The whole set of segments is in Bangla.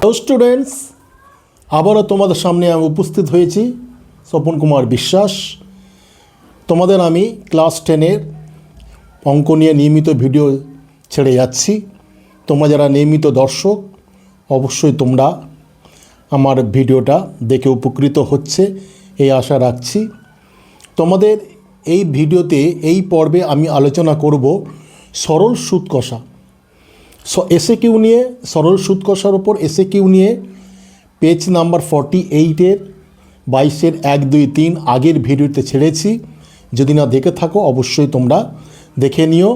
হ্যালো স্টুডেন্টস, আবারও তোমাদের সামনে আমি উপস্থিত হয়েছি স্বপন কুমার বিশ্বাস। তোমাদের আমি ক্লাস 10-এর অঙ্ক নিয়ে নিয়মিত ভিডিও ছেড়ে যাচ্ছি। তোমরা যারা নিয়মিত দর্শক, অবশ্যই তোমরা আমার ভিডিওটা দেখে উপকৃত হচ্ছে এই আশা রাখছি। তোমাদের এই ভিডিওতে এই পর্বে আমি আলোচনা করব সরল সুদ কষা, এসএকিউ নিয়ে, সরল সুদ কষার ওপর এসএকিউ নিয়ে পেজ নাম্বার 48-এর 22-এর 1, 2, 3 আগের ভিডিওতে ছেড়েছি। যদি না দেখে থাকো অবশ্যই তোমরা দেখে নিও।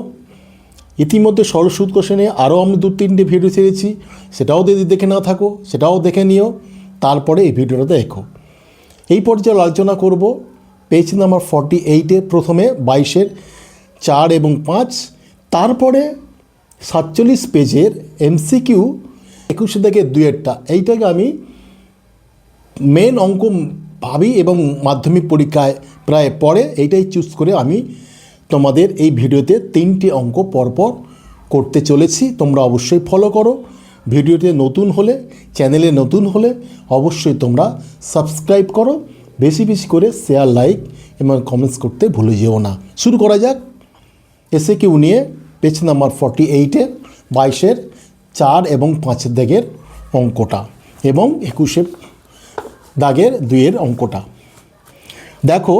ইতিমধ্যে সরল সুদ কষা নিয়ে আরও আমি 2-3টে ভিডিও ছেড়েছি, সেটাও যদি দেখে না থাকো সেটাও দেখে নিও, তারপরে এই ভিডিওটা দেখো। এই পর্যায়ে আলোচনা করব পেজ নাম্বার 48-এ প্রথমে 22-এর 4 এবং 5, তারপরে 47 পেজের এমসিকিউ 21 থেকে 2-এরটা। এইটাকে আমি মেন অঙ্ক ভাবি এবং মাধ্যমিক পরীক্ষায় প্রায় পড়ে এইটাই চুজ করে আমি তোমাদের এই ভিডিওতে 3টে অঙ্ক পরপর করতে চলেছি। তোমরা অবশ্যই ফলো করো। ভিডিওতে নতুন হলে, চ্যানেলে নতুন হলে অবশ্যই তোমরা সাবস্ক্রাইব করো, বেশি বেশি করে শেয়ার, লাইক এবং কমেন্টস করতে ভুলে যেও না। শুরু করা যাক এসএকিউ নিয়ে পেজ নাম্বার 48-এর 22-এর 4 এবং 5 দাগের অঙ্কটা এবং 21 দাগের 2-এর অঙ্কটা। দেখো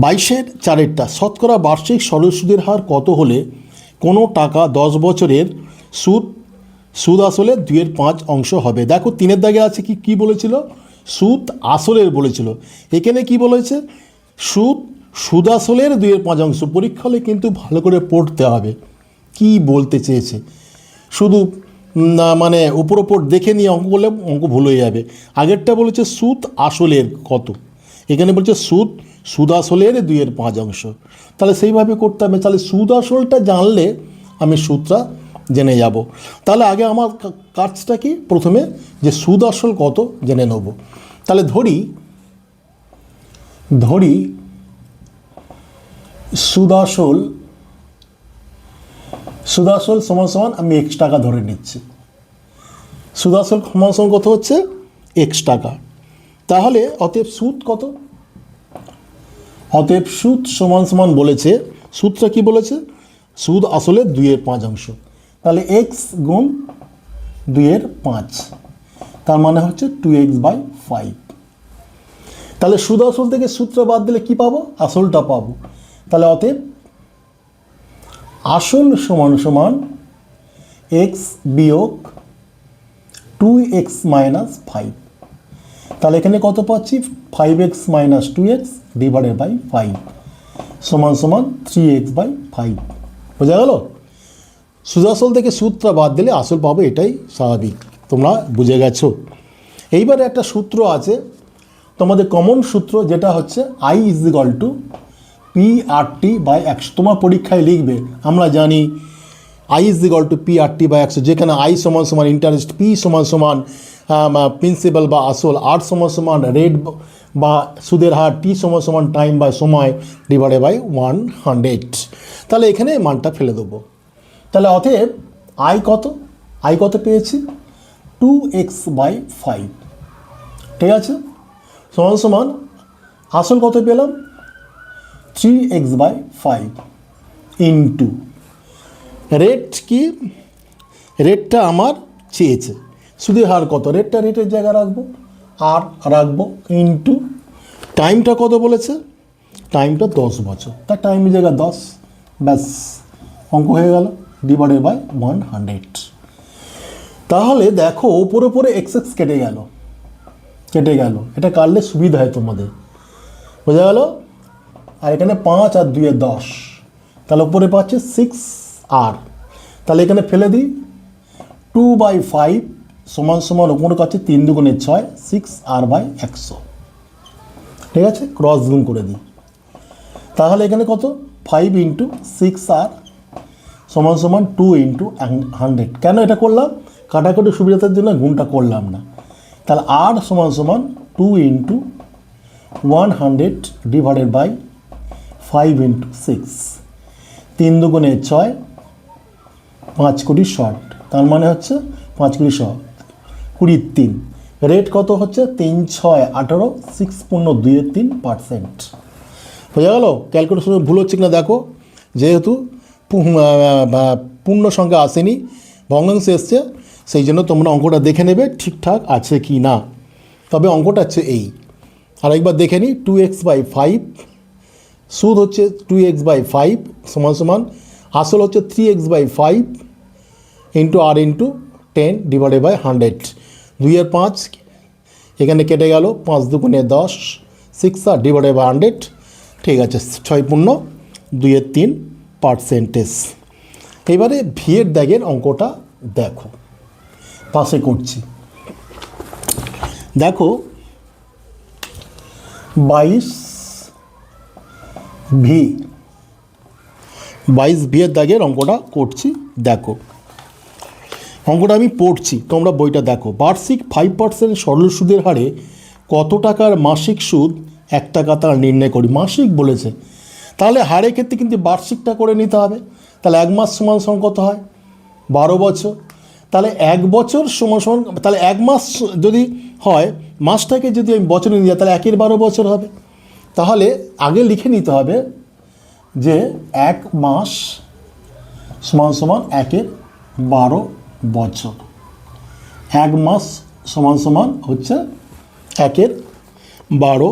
22-এর 4-এরটা, শতকরা বার্ষিক সরল সুদের হার কত হলে কোনো টাকা 10 বছরের সুদ আসলে 2/5 অংশ হবে। দেখো 3-এর দাগে আছে কি বলেছিল, সুদ আসলের বলেছিল, এখানে কি বলেছে সুদ আসলের 2/5 অংশ। পরীক্ষা হলে কিন্তু ভালো করে পড়তে হবে কি বলতে চেয়েছে। শুধু মানে উপর দেখে নিয়ে অঙ্ক করলে অঙ্ক ভুল হয়ে যাবে। আগেরটা বলেছে সুদ আসলের কত, এখানে বলছে সুদ আসলের 2/5 অংশ। তাহলে সেইভাবে করতে হবে। তাহলে সুদ আসলটা জানলে আমি সুদটা জেনে যাব। তাহলে আগে আমার কাজটা কি, প্রথমে যে সুদ আসল কত জেনে নেব। তাহলে ধরি সুদ আসল সমান সমান আমি x টাকা ধরে নিচ্ছি। সুদ আসল সমান কত হচ্ছে x টাকা। তাহলে অতএব সুদ কত, অতএব সুদ সমান বলেছে, সুদটা কি বলেছে, সুদ আসলে 2/5 অংশ। তাহলে x গুণ 2/5, তার মানে হচ্ছে 2x/5। তাহলে সুদ আসল থেকে সূত্র বাদ দিলে কি পাবো, আসলটা পাবো। তাহলে অতএব আসল সমান x বিয়োগ 2x মাইনাস 5। তাহলে এখানে কত পাচ্ছি, 5x minus 2x divided by 5 সমান 3x/5। বোঝা গেল? সুদ আসল থেকে সূত্রটা বাদ দিলে আসল পাবো, এটাই স্বাভাবিক, তোমরা বুঝে গেছো। এইবারে একটা সূত্র আছে তোমাদের কমন সূত্র, যেটা হচ্ছে I = P/100। তোমার পরীক্ষায় লিখবে, আমরা জানি I = P/100, যেখানে I সমান ইন্টারেস্ট, P সমান প্রিন্সিপাল বা আসল, R সমান রেট বা সুদের হার, T সমান টাইম বা সময় ডিভাইডেড বাই 100। তাহলে এখানে মানটা ফেলে দেবো। তাহলে অতএব I কত পেয়েছি, 2x/5। ঠিক আছে, সমান আসল কত পেলাম, 3x/5 ইন্টু রেট কি, রেটটা আমার চেয়েছে, সুদের হার কত, রেটটা রেটের জায়গায় রাখবো, আর রাখবো ইন্টু টাইমটা কত বলেছে, টাইমটা 10 বছর, তার টাইমের জায়গায় 10, ব্যাস অঙ্ক হয়ে গেল, ডিভাইডেড বাই 100। তাহলে দেখো ওপরে x কেটে গেল, এটা কাটলে সুবিধা হয় তোমাদের, বোঝা গেল। আর এখানে 5 আর 2 10, তাহলে উপরে পাচ্ছে 6r। তাহলে এখানে ফেলে দিই, 2/5 সমান ওপরে কাছে 3 দুগুণে 6, 6r/100। ঠিক আছে, ক্রস গুণ করে দিই। তাহলে এখানে কত, 5 × 6r সমান 2 × 100। কেন এটা করলাম, কাটাকুটি সুবিধার জন্য গুণটা করলাম না। তাহলে r সমান 2 × 100 ডিভাইডেড বাই 5 × 6, 3 দুগুণে 6, 5 কোটি 60, তার মানে হচ্ছে 5 কুড়ি 100, 20 3, রেট কত হচ্ছে 3 6 18, 6.23%। বোঝা গেল? ক্যালকুলেশনে ভুল হচ্ছে কিনা দেখো, যেহেতু পূর্ণ সংখ্যা আসেনি, ভগ্নাংশ এসছে, সেই জন্য তোমরা অঙ্কটা দেখে নেবে ঠিকঠাক আছে কি না। তবে অঙ্কটা হচ্ছে এই, আরেকবার দেখে নিই। 2x/5, সুদ হচ্ছে 2x/5 সমান সমান আসল হচ্ছে 3x/5 ইন্টু আর ইন্টু 10 ডিভাইডেড বাই 100। 2 এর 5 এখানে কেটে গেল, 5 দুগুণে 10, 6 আর ডিভাইডেড বাই 100, ঠিক আছে, 6.23%। এবারে ভিয়ের দাগের অঙ্কটা দেখো, পাশে করছি। দেখো 22 এর দাগের অঙ্কটা করছি, দেখো অঙ্কটা আমি পড়ছি, তোমরা বইটা দেখো। বার্ষিক 5% সরল সুদের হারে কত টাকার মাসিক সুদ 1 টাকা তার নির্ণয় করি। মাসিক বলেছে, তাহলে হারের ক্ষেত্রে কিন্তু বার্ষিকটা করে নিতে হবে। তাহলে 1 মাস সমান সমান কত হয়? 12 বছর। তাহলে 1 বছর সমান সমান, তাহলে 1 মাস যদি হয়, মাসটাকে যদি আমি বছরে নিয়ে যাই, তাহলে 1 এর 12 বছর হবে। তাহলে আগে লিখে নিতে হবে যে 1 মাস সমান সমান 1 এর 12 বছর। 1 মাস সমান সমান হচ্ছে 1 এর 12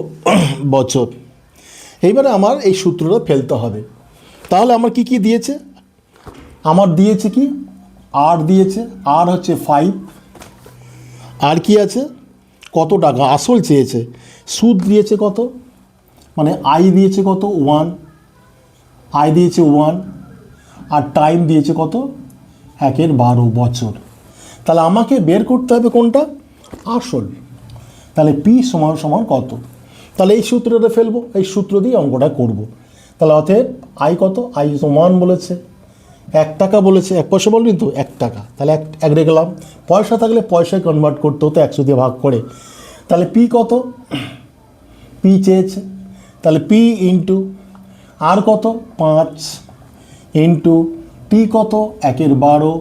বছর। এইবারে আমার এই সূত্রটা ফেলতে হবে। তাহলে আমার কি কি দিয়েছে? আমার দিয়েছে কি, আর দিয়েছে, আর হচ্ছে 5, আর কি আছে, কত টাকা আসল চেয়েছে, সুদ দিয়েছে কত, মানে আই দিয়েছে কত 1, আই দিয়েছে 1, আর টাইম দিয়েছে কত 1 এর 12 বছর। তাহলে আমাকে বের করতে হবে কোনটা, আসল। তাহলে পি সমান সমান কত, তাহলে এই সূত্রটা ফেলবো, এই সূত্র দিয়ে অঙ্কটা করব। তাহলে অতএব আই কত, আই 1 বলেছে, 1 টাকা বলেছে, 1 পয়সা বললি তো 1 টাকা, তাহলে এক রেখলাম। পয়সা থাকলে পয়সায় কনভার্ট করতে হতো 100 দিয়ে ভাগ করে। তাহলে পি কত, পি চেয়েছে, তাহলে পি ইন্টু আর কত 5 ইন্টু টি কত 1 এর 12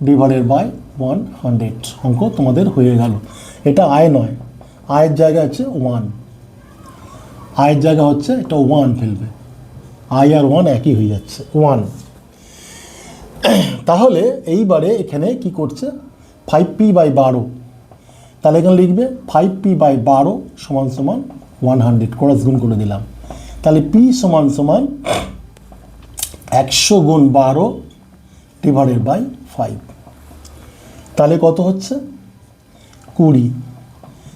ডিভাইডেড বাই 100। অঙ্ক তোমাদের হয়ে গেল। এটা আয় নয়, আয়ের জায়গা হচ্ছে 1, আয়ের জায়গা হচ্ছে এটা 1 ফেলবে, আই আর 1 একই হয়ে যাচ্ছে 1। তাহলে এইবারে এখানে কি করছে 5p/12, তাহলে এখানে লিখবে 5p/12 সমান সমান 100, ক্রস গুণ করে দিলাম। তাহলে p সমান সমান 100 গুণ 12 ডিভাইডেড বাই 5, তাহলে কত হচ্ছে 20।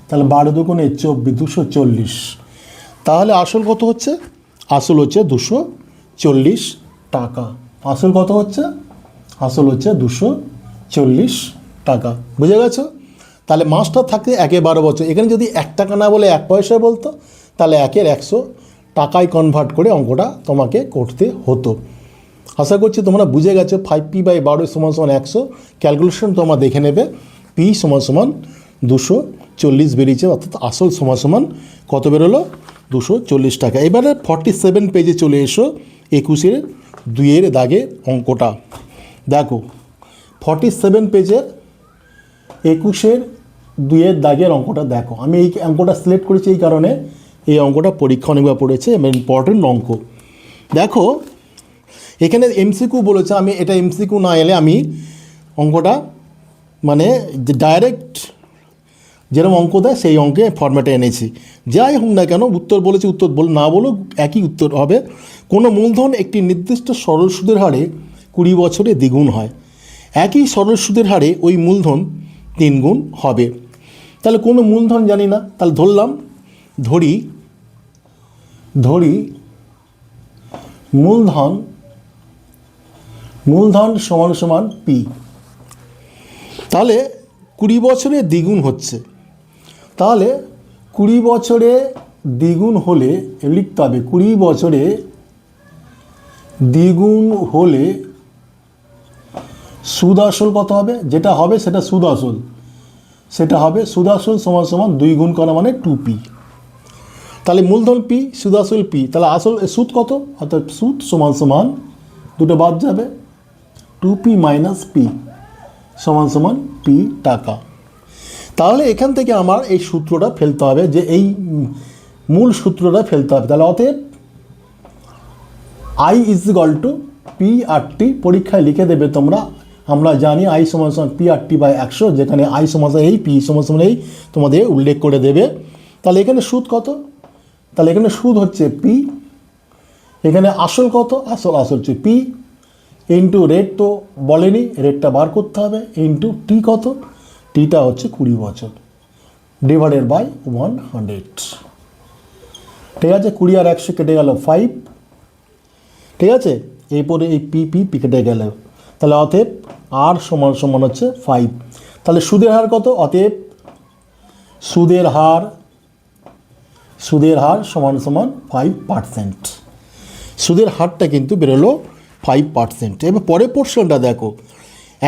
তাহলে 12 দুগুণে 24, 240। তাহলে আসল কত হচ্ছে, আসল হচ্ছে 240 টাকা। আসল কত হচ্ছে, আসল হচ্ছে 240 টাকা। বুঝে গেছো? তাহলে মাসটা থাকে 1 এর 12 বছর। এখানে যদি 1 টাকা না বলে 1 পয়সা বলতো, তাহলে 1 এর 100 টাকায় কনভার্ট করে অঙ্কটা তোমাকে করতে হতো। আশা করছি তোমরা বুঝে গেছো। 5p/12 সমান সমান 100, ক্যালকুলেশন তোমরা দেখে নেবে। পি সমান সমান 240 বেরিয়েছে, অর্থাৎ আসল সমান সমান কত বেরোলো 240 টাকা। এবারে 47 পেজে চলে এসো, 21-2 দাগে অঙ্কটা দেখো। 47 পেজের 21-2 দাগের অঙ্কটা দেখো। আমি এই অঙ্কটা সিলেক্ট করেছি এই কারণে, এই অঙ্কটা পরীক্ষা অনেকবার পড়েছে, ইম্পর্টেন্ট অঙ্ক। দেখো এখানে এমসিকিউ বলেছে, আমি এটা এমসিকিউ না এলে আমি অঙ্কটা মানে ডাইরেক্ট যেরকম অঙ্ক দেয় সেই অঙ্কে ফরম্যাটে এনেছি। যাই হোক না কেন, উত্তর বলেছি, উত্তর না বলেও একই উত্তর হবে। কোনো মূলধন একটি নির্দিষ্ট সরল সুদের হারে 20 বছরে দ্বিগুণ হয়, একই সরল সুদের হারে ওই মূলধন 3 গুণ হবে। তাহলে কোনো মূলধন জানি না, তাহলে ধরলাম, ধরি মূলধন সমান সমান পি। তাহলে 20 বছরে দ্বিগুণ হচ্ছে, তাহলে 20 বছরে দ্বিগুণ হলে লিখতে হবে 20 বছরে দ্বিগুণ হলে সুদ আসল কত হবে, যেটা হবে সেটা সুদ আসল, সেটা হবে সুদ আসল সমান সমান 2 গুণ করা মানে 2p। তাহলে মূলধন পি, সুদ আসল পি, তাহলে আসল সুদ কত, অর্থাৎ সুদ সমান সমান দুটো বাদ যাবে 2p - p, সমান সমান পি টাকা। তাহলে এখান থেকে আমার এই সূত্রটা ফেলতে হবে, যে এই মূল সূত্রটা ফেলতে হবে। তাহলে অতএব I is equal to P R T, পরীক্ষায় লিখে দেবে তোমরা। আমরা জানি আই সমান সমান পি আর টি বাই 100, যেখানে আই সমান এই, পি সমান এই তোমাদের উল্লেখ করে দেবে। তাহলে এখানে সুদ কত? তাহলে এখানে সুদ হচ্ছে পি, এখানে আসল কত? আসল হচ্ছে পি ইন্টু রেট তো বলেনি, রেটটা বার করতে হবে, ইন্টু টি কত? টিটা হচ্ছে 20 বছর, ডিভাইডেড বাই 100। ঠিক আছে, 20 আর 100 কেটে গেল 5। ঠিক আছে, এরপরে এই পি কেটে গেল। তাহলে অতএব আর সমান সমান হচ্ছে 5। তাহলে সুদের হার কত? অতএব সুদের হার সমান সমান 5%। সুদের হারটা কিন্তু বেরোলো 5%। এবার পরের পোর্শনটা দেখো,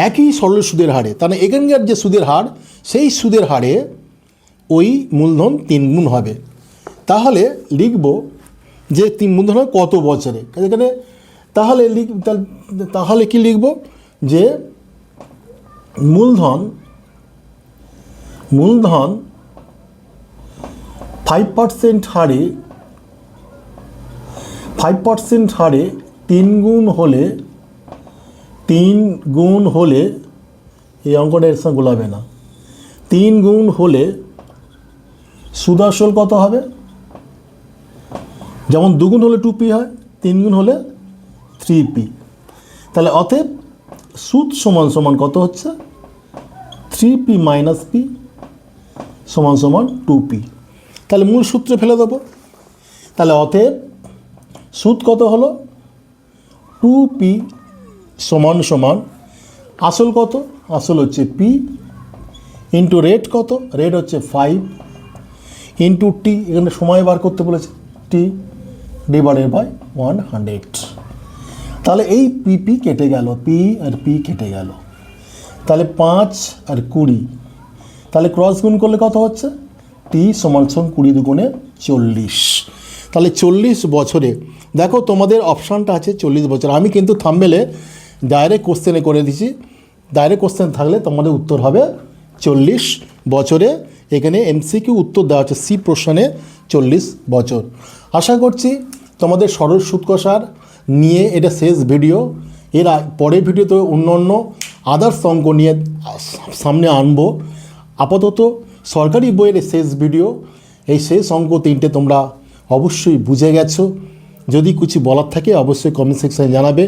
একই সরল সুদের হারে, তাহলে এখানকার যে সুদের হার, সেই সুদের হারে ওই মূলধন 3 গুণ হবে। তাহলে লিখব যে 3 মূলধন হয় কত বছরে, এখানে তাহলে কি লিখব, যে মূলধন 5% হারে 3 গুণ হলে এই অঙ্কটা এর সঙ্গে গোলাবে না, 3 গুণ হলে সুদ আসল কত হবে? যেমন 2 গুণ হলে 2p হয়, 3 গুণ হলে 3p। তাহলে অতএব সুদ সমান সমান কত হচ্ছে? 3p মাইনাস p সমান সমান 2p। তাহলে মূল সূত্রে ফেলে দেবো। তাহলে অতএব সুদ কত হলো? 2p সমান সমান আসল কত? আসল হচ্ছে p ইন্টু রেট কত? রেট হচ্ছে 5 ইন্টু টি, এখানে সময় বার করতে বলেছে, টি ডিভাইডেড বাই 100। তাহলে এই পি কেটে গেল, পি আর পি কেটে গেল। তাহলে 5 আর 20, তাহলে ক্রস গুণ করলে কত হচ্ছে? টি সমান সমান 20 দুগুণে 40। তাহলে 40 বছরে, দেখো তোমাদের অপশানটা আছে 40 বছর। আমি কিন্তু থাম্বনেলে ডাইরেক্ট কোশ্চেনে করে দিছি, ডাইরেক্ট কোশ্চেন থাকলে তোমাদের উত্তর হবে 40 বছরে। এখানে এমসিকিউ উত্তর দেওয়া হচ্ছে সি প্রশ্নে 40 বছর। আশা করছি তোমাদের সরল সুদ কষার নিয়ে এটা শেষ ভিডিও। এর পরের ভিডিওতে অন্য আদার্স অঙ্ক নিয়ে সামনে আনবো। আপাতত সরকারি বইয়ের শেষ ভিডিও, এই শেষ অঙ্ক 3টে তোমরা অবশ্যই বুঝে গেছো। যদি কিছু বলার থাকে অবশ্যই কমেন্ট সেকশানে জানাবে,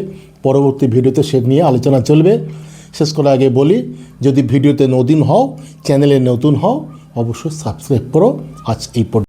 পরবর্তী ভিডিওতে সে নিয়ে আলোচনা চলবে। শেষ করার আগে বলি, যদি ভিডিওতে নতুন হও, চ্যানেলে নতুন হও, অবশ্যই সাবস্ক্রাইব করো। আজ এই পর্যন্ত।